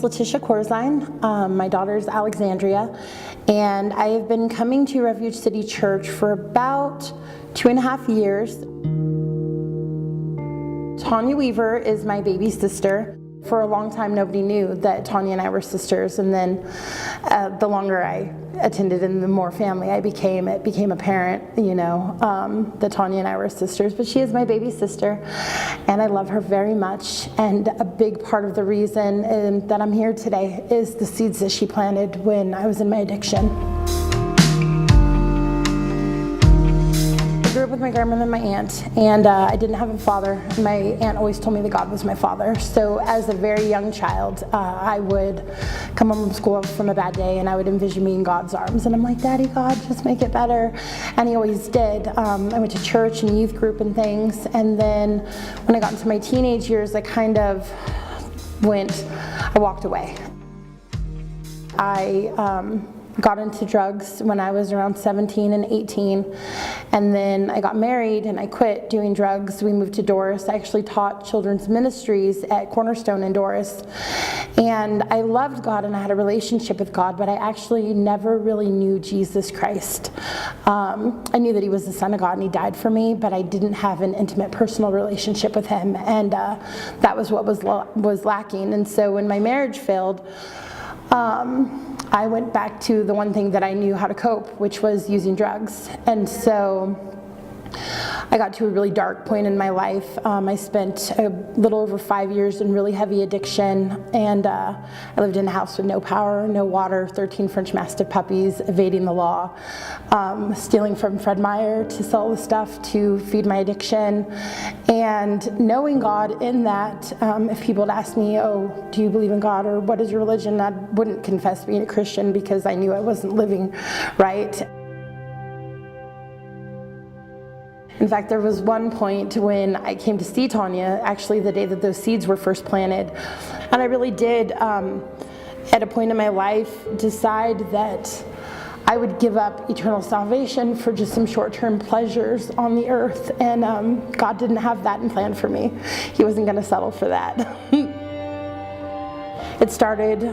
Letisha. My daughter is Alexandria, and I have been coming to Refuge City Church for about 2.5 years. Tanya Weaver is my baby sister. For a long time, nobody knew that Tanya and I were sisters, and then the longer I attended and the more family I became, it became apparent, that Tanya and I were sisters. But she is my baby sister, and I love her very much. And a big part of the reason that I'm here today is the seeds that she planted when I was in my addiction. I grew up with my grandmother and my aunt, and I didn't have a father. My aunt always told me that God was my father. So as a very young child, I would come home from school from a bad day and I would envision me in God's arms. And I'm like, Daddy, God, just make it better. And he always did. I went to church and youth group and things. And then when I got into my teenage years, I walked away. I got into drugs when I was around 17 and 18, and then I got married and I quit doing drugs. We moved to Doris. I actually taught children's ministries at Cornerstone in Doris, and I loved God and I had a relationship with God, but I actually never really knew Jesus Christ. I knew that he was the Son of God and he died for me, but I didn't have an intimate personal relationship with him, and that was what was lacking. And so when my marriage failed, I went back to the one thing that I knew how to cope, which was using drugs. And so I got to a really dark point in my life. I spent a little over 5 years in really heavy addiction, and I lived in a house with no power, no water, 13 French Mastiff puppies, evading the law, stealing from Fred Meyer to sell the stuff to feed my addiction, and knowing God in that. If people would ask me, oh, do you believe in God, or what is your religion, I wouldn't confess being a Christian because I knew I wasn't living right. In fact, there was one point when I came to see Tanya, actually the day that those seeds were first planted, and I really did, at a point in my life, decide that I would give up eternal salvation for just some short-term pleasures on the earth, and God didn't have that in plan for me. He wasn't going to settle for that. It started,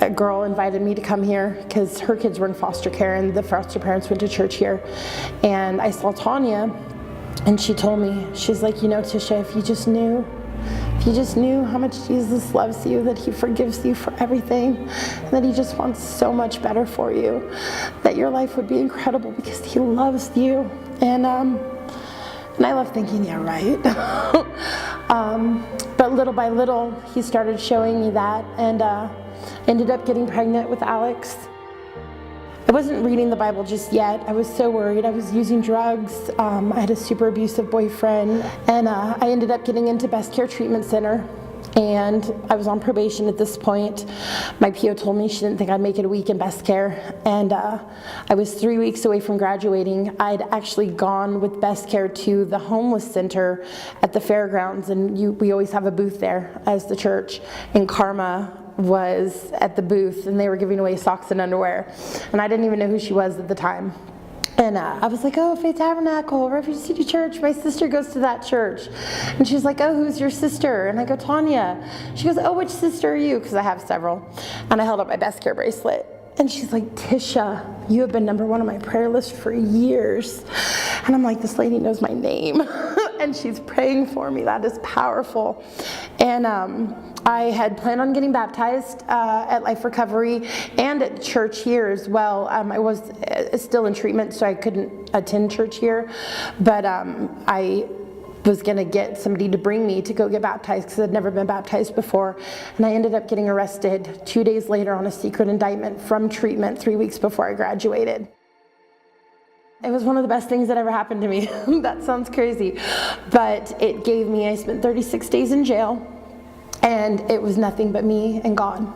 a girl invited me to come here because her kids were in foster care and the foster parents went to church here, and I saw Tanya. And she told me, she's like, Tisha, if you just knew how much Jesus loves you, that he forgives you for everything, and that he just wants so much better for you, that your life would be incredible because he loves you. And I love thinking, yeah, right. But little by little, he started showing me that, and ended up getting pregnant with Alex. I wasn't reading the Bible just yet. I was so worried. I was using drugs. I had a super abusive boyfriend, and I ended up getting into Best Care Treatment Center, and I was on probation at this point. My PO told me she didn't think I'd make it a week in Best Care, and I was 3 weeks away from graduating. I'd actually gone with Best Care to the homeless center at the fairgrounds, and we always have a booth there as the church, and Karma was at the booth, and they were giving away socks and underwear, and I didn't even know who she was at the time. And I was like, oh, Faith Tabernacle, Refuge City Church, my sister goes to that church. And she's like, oh, who's your sister? And I go, Tanya. She goes, oh, which sister are you? Because I have several. And I held up my Best Care bracelet. And she's like, Tisha, you have been #1 on my prayer list for years. And I'm like, this lady knows my name. And she's praying for me. That is powerful. And I had planned on getting baptized at Life Recovery and at church here as well. I was still in treatment, so I couldn't attend church here. But I was going to get somebody to bring me to go get baptized because I'd never been baptized before. And I ended up getting arrested 2 days later on a secret indictment from treatment 3 weeks before I graduated. It was one of the best things that ever happened to me. That sounds crazy. But I spent 36 days in jail, and it was nothing but me and God.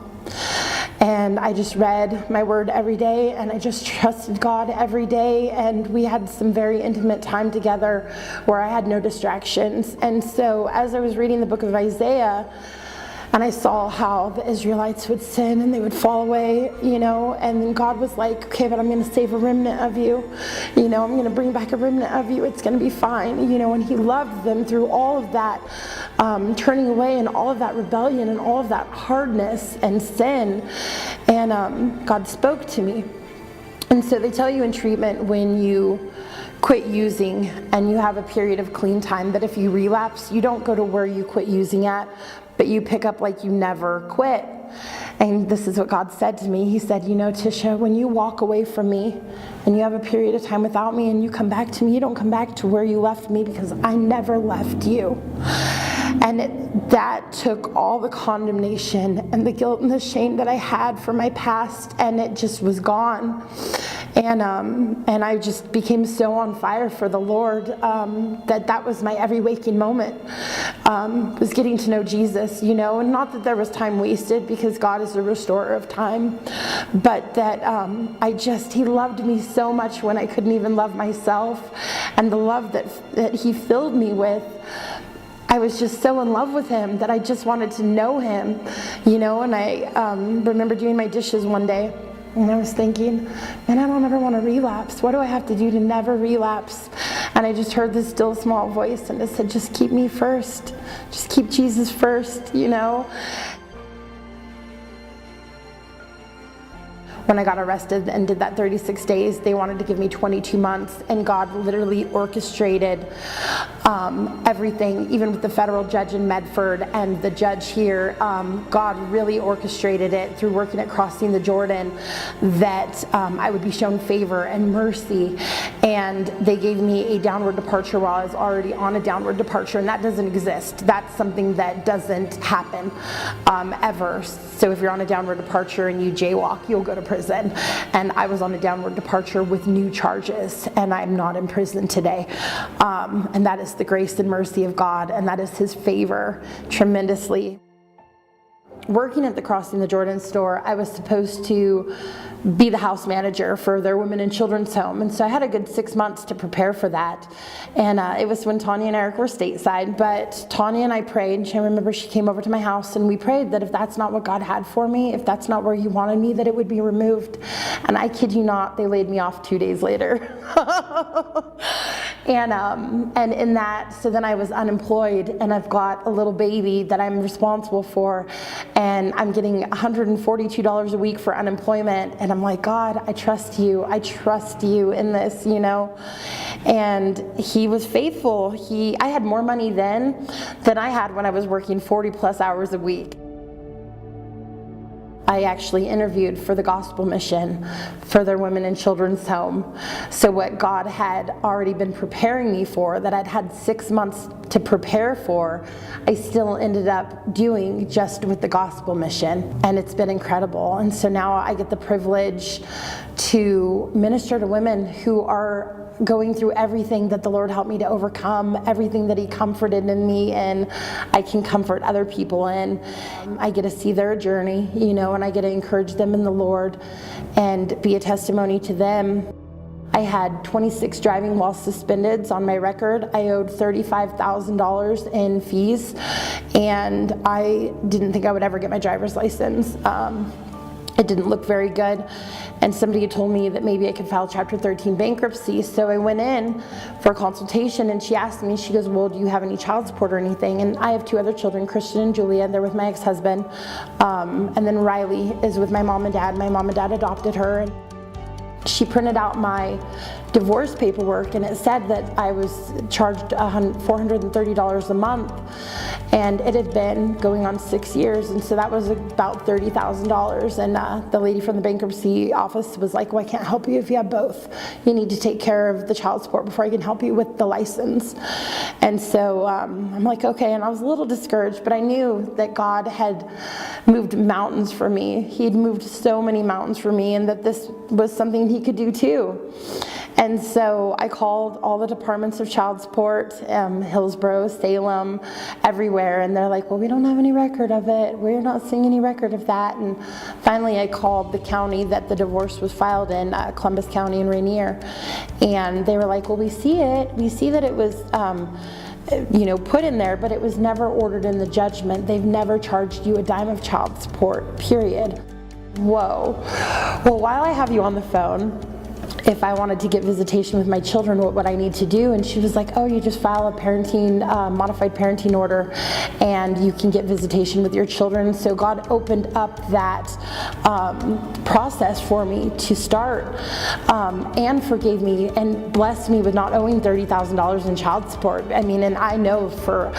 And I just read my word every day, and I just trusted God every day, and we had some very intimate time together where I had no distractions. And so as I was reading the book of Isaiah, and I saw how the Israelites would sin and they would fall away, and then God was like, okay, but I'm going to save a remnant of you. I'm going to bring back a remnant of you. It's going to be fine, and he loved them through all of that. turning away and all of that rebellion and all of that hardness and sin. And God spoke to me. And so they tell you in treatment, when you quit using and you have a period of clean time, that if you relapse, you don't go to where you quit using at, but you pick up like you never quit. And this is what God said to me. He said, Tisha, when you walk away from me and you have a period of time without me and you come back to me, you don't come back to where you left me, because I never left you. And that took all the condemnation and the guilt and the shame that I had for my past, and it just was gone. And I just became so on fire for the Lord that was my every waking moment, was getting to know Jesus, and not that there was time wasted, because God is a restorer of time, but that He loved me so much when I couldn't even love myself, and the love that He filled me with, I was just so in love with Him that I just wanted to know Him, and I remember doing my dishes one day, and I was thinking, man, I don't ever want to relapse. What do I have to do to never relapse? And I just heard this still small voice, and it said, just keep me first. Just keep Jesus first, When I got arrested and did that 36 days, they wanted to give me 22 months, and God literally orchestrated everything, even with the federal judge in Medford and the judge here. God really orchestrated it through working at Crossing the Jordan, that I would be shown favor and mercy, and they gave me a downward departure while I was already on a downward departure, and that doesn't exist. That's something that doesn't happen ever. So if you're on a downward departure and you jaywalk, you'll go to prison. And I was on a downward departure with new charges, and I'm not in prison today. And that is the grace and mercy of God, and that is His favor tremendously. Working at the Crossing the Jordan store, I was supposed to be the house manager for their women and children's home, and so I had a good 6 months to prepare for that. And it was when Tanya and Eric were stateside, but Tanya and I prayed, and I remember she came over to my house, and we prayed that if that's not what God had for me, if that's not where He wanted me, that it would be removed. And I kid you not, they laid me off 2 days later. And in that, so then I was unemployed, and I've got a little baby that I'm responsible for, and I'm getting $142 a week for unemployment, and I'm like, God, I trust you in this, and He was faithful. I had more money then than I had when I was working 40 plus hours a week. I actually interviewed for the gospel mission for their women and children's home. So what God had already been preparing me for, that I'd had 6 months to prepare for, I still ended up doing just with the gospel mission. And it's been incredible. And so now I get the privilege to minister to women who are going through everything that the Lord helped me to overcome, everything that He comforted in me, and I can comfort other people in. I get to see their journey, and I get to encourage them in the Lord and be a testimony to them. I had 26 driving while suspended on my record. I owed $35,000 in fees, and I didn't think I would ever get my driver's license. It didn't look very good, and somebody had told me that maybe I could file Chapter 13 bankruptcy. So I went in for a consultation, and she asked me, she goes, well, do you have any child support or anything? And I have 2 other children, Christian and Julia. They're with my ex-husband. And then Riley is with my mom and dad. My mom and dad adopted her. And she printed out my divorce paperwork, and it said that I was charged $430 a month, and it had been going on 6 years, and so that was about $30,000. And the lady from the bankruptcy office was like, well, I can't help you if you have both. You need to take care of the child support before I can help you with the license. And so I'm like, okay, and I was a little discouraged, but I knew that God had moved mountains for me. He'd moved so many mountains for me, and that this was something He could do too. And so I called all the departments of child support, Hillsborough, Salem, everywhere, and they're like, well, we don't have any record of it. We're not seeing any record of that. And finally I called the county that the divorce was filed in, Columbus County and Rainier, and they were like, well, we see it. We see that it was put in there, but it was never ordered in the judgment. They've never charged you a dime of child support, period. Whoa. Well, while I have you on the phone, if I wanted to get visitation with my children, what would I need to do? And she was like, oh, you just file a parenting, modified parenting order, and you can get visitation with your children. So God opened up that process for me to start, and forgave me and blessed me with not owing $30,000 in child support. I mean, and I know for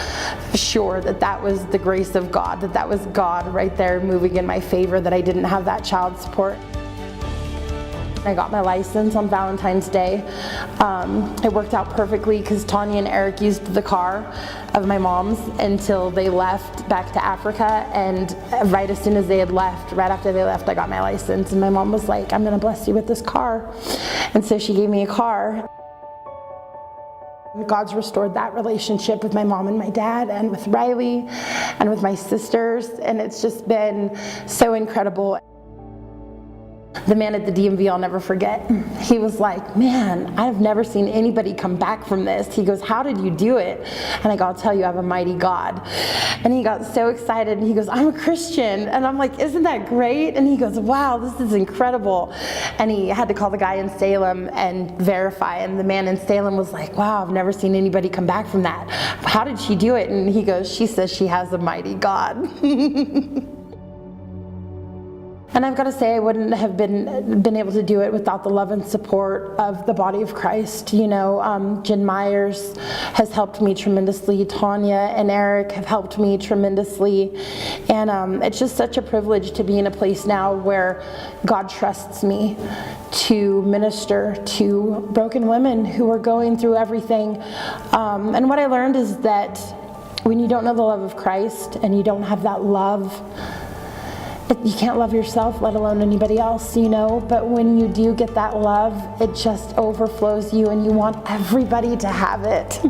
sure that that was the grace of God, that was God right there moving in my favor, that I didn't have that child support. I got my license on Valentine's Day. It worked out perfectly because Tanya and Eric used the car of my mom's until they left back to Africa, and right as soon as they had left, right after they left, I got my license, and my mom was like, I'm gonna bless you with this car. And so she gave me a car. God's restored that relationship with my mom and my dad, and with Riley, and with my sisters, and it's just been so incredible. The man at the DMV, I'll never forget. He was like, man, I've never seen anybody come back from this. He goes, how did you do it? And I go, I'll tell you, I have a mighty God. And he got so excited, and he goes, I'm a Christian. And I'm like, isn't that great? And he goes, wow, this is incredible. And he had to call the guy in Salem and verify. And the man in Salem was like, wow, I've never seen anybody come back from that. How did she do it? And he goes, she says she has a mighty God. And I've got to say, I wouldn't have been able to do it without the love and support of the body of Christ. You know, Jen Myers has helped me tremendously. Tanya and Eric have helped me tremendously. And it's just such a privilege to be in a place now where God trusts me to minister to broken women who are going through everything. And what I learned is that when you don't know the love of Christ and you don't have that love, you can't love yourself, let alone anybody else, you know. But when you do get that love, it just overflows you, and you want everybody to have it.